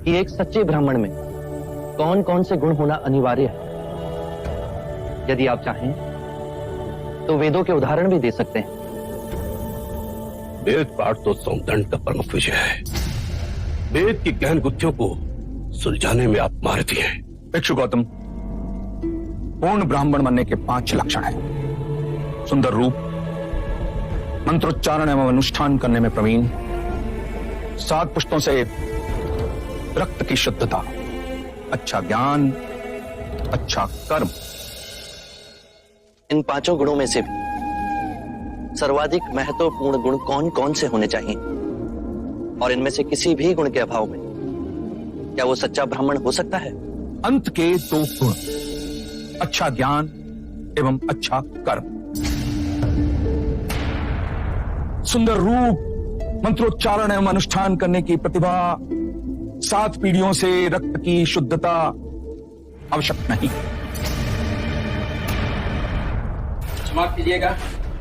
कि एक सच्चे ब्राह्मण में कौन कौन से गुण होना अनिवार्य है। यदि आप चाहें तो वेदों के उदाहरण भी दे सकते हैं। वेद पाठ तो सौंदर्य का प्रमुख विषय है। वेद की गहन गुत्थियों को सुलझाने में आप महारथी हैं। भिक्षु गौतम, पूर्ण ब्राह्मण बनने के 5 लक्षण हैं। सुंदर रूप, मंत्रोच्चारण एवं अनुष्ठान करने में प्रवीण, 7 पुष्टों से रक्त की शुद्धता, अच्छा ज्ञान, अच्छा कर्म। इन 5 गुणों में से भी सर्वाधिक महत्वपूर्ण गुण कौन कौन से होने चाहिए, और इनमें से किसी भी गुण के अभाव में क्या वो सच्चा ब्राह्मण हो सकता है? अंत के 2 गुण, अच्छा ज्ञान एवं अच्छा कर्म। सुंदर रूप, मंत्रोच्चारण एवं अनुष्ठान करने की प्रतिभा, 7 पीढ़ियों से रक्त की शुद्धता आवश्यक नहीं। क्षमा कीजिएगा,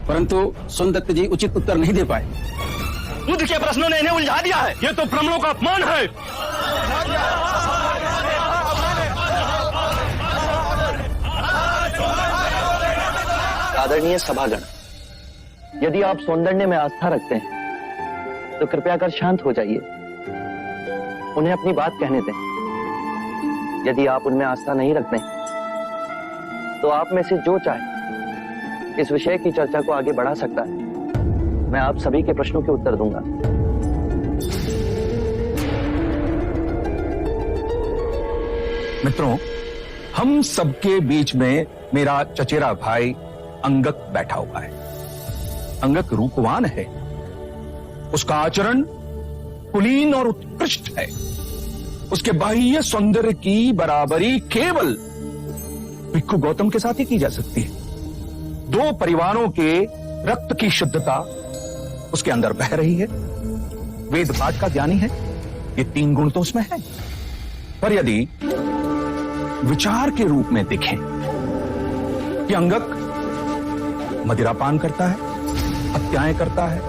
परंतु सोनदत्त जी उचित उत्तर नहीं दे पाए। बुद्ध के प्रश्नों ने इन्हें उलझा दिया है। ये तो ब्राह्मणों का अपमान है। आदरणीय सभागण, यदि आप सौंदर्य में आस्था रखते हैं तो कृपया कर शांत हो जाइए, उन्हें अपनी बात कहने दें। यदि आप उनमें आस्था नहीं रखते तो आप में से जो चाहे इस विषय की चर्चा को आगे बढ़ा सकता है। मैं आप सभी के प्रश्नों के उत्तर दूंगा। मित्रों, हम सबके बीच में मेरा चचेरा भाई अंगक बैठा हुआ है। अंगक रूपवान है, उसका आचरण कुलीन और उत्कृष्ट है। उसके बाह्य सौंदर्य की बराबरी केवल भिक्षु गौतम के साथ ही की जा सकती है। 2 परिवारों के रक्त की शुद्धता उसके अंदर बह रही है। वेद पाठ का ज्ञानी है, ये 3 गुण तो उसमें है। पर यदि विचार के रूप में देखें कि अंगक मदिरापान करता है, हत्याएं करता है,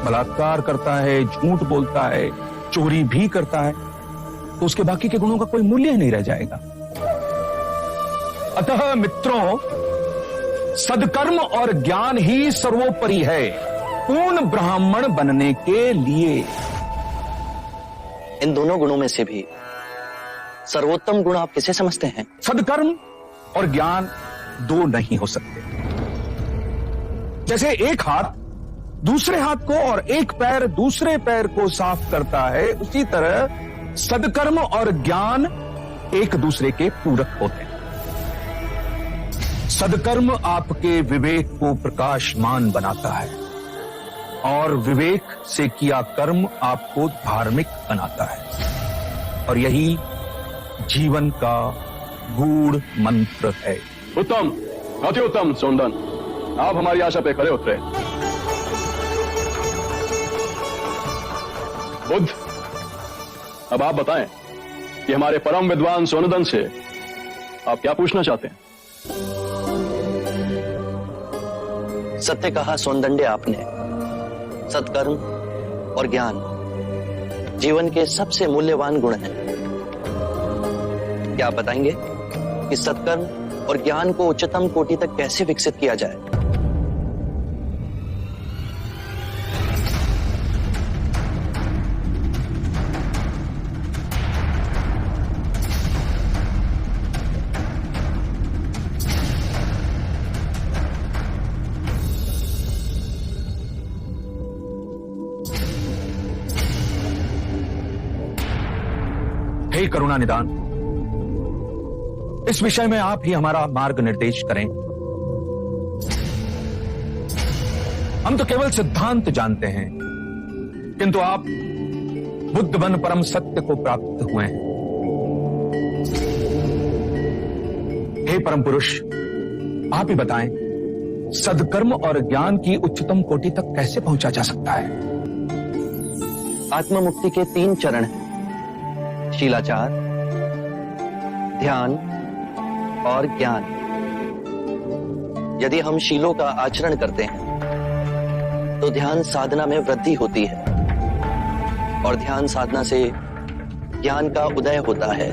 बलात्कार करता है, झूठ बोलता है, चोरी भी करता है, तो उसके बाकी के गुणों का कोई मूल्य ही नहीं रह जाएगा। अतः मित्रों, सद्कर्म और ज्ञान ही सर्वोपरि है पूर्ण ब्राह्मण बनने के लिए। इन दोनों गुणों में से भी सर्वोत्तम गुण आप किसे समझते हैं? सद्कर्म और ज्ञान 2 नहीं हो सकते। जैसे एक हाथ दूसरे हाथ को और एक पैर दूसरे पैर को साफ करता है, उसी तरह सद्कर्म और ज्ञान एक दूसरे के पूरक होते हैं। सद्कर्म आपके विवेक को प्रकाशमान बनाता है और विवेक से किया कर्म आपको धार्मिक बनाता है, और यही जीवन का गूढ़ मंत्र है। उत्तम, अति उत्तम सोनदन, आप हमारी आशा पे खरे उतरे। बुद्ध, अब आप बताएं कि हमारे परम विद्वान सोनदन से आप क्या पूछना चाहते हैं? सत्य कहा सौंदर्य आपने। सत्कर्म और ज्ञान जीवन के सबसे मूल्यवान गुण हैं। क्या आप बताएंगे कि सत्कर्म और ज्ञान को उच्चतम कोटि तक कैसे विकसित किया जाए? हे करुणा निदान, इस विषय में आप ही हमारा मार्ग निर्देश करें। हम तो केवल सिद्धांत जानते हैं, किंतु आप बुद्ध बन परम सत्य को प्राप्त हुए हैं। हे परम पुरुष, आप ही बताएं, सद्कर्म और ज्ञान की उच्चतम कोटि तक कैसे पहुंचा जा सकता है? आत्म मुक्ति के 3 चरण हैं: शीलाचार, ध्यान और ज्ञान। यदि हम शीलों का आचरण करते हैं तो ध्यान साधना में वृद्धि होती है, और ध्यान साधना से ज्ञान का उदय होता है,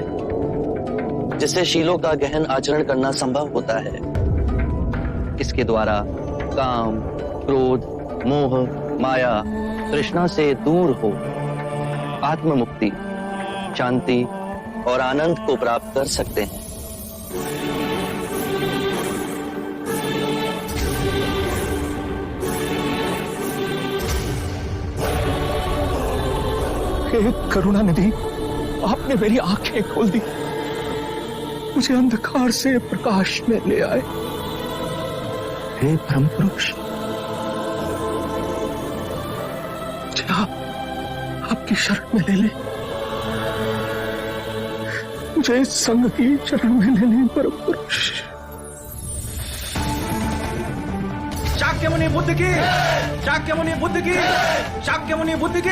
जिससे शीलों का गहन आचरण करना संभव होता है। इसके द्वारा काम, क्रोध, मोह, माया, तृष्णा से दूर हो आत्म मुक्ति, शांति और आनंद को प्राप्त कर सकते हैं। हे करुणानिधि, आपने मेरी आंखें खोल दी, मुझे अंधकार से प्रकाश में ले आए। हे परम पुरुष, मुझे आपकी शरण में ले ले, मुझे संग की शरण में ले ले परम पुरुष। शाक्य मुनि बुद्ध की, शाक्य मुनि बुद्ध की, शाक्य मुनि बुद्ध की।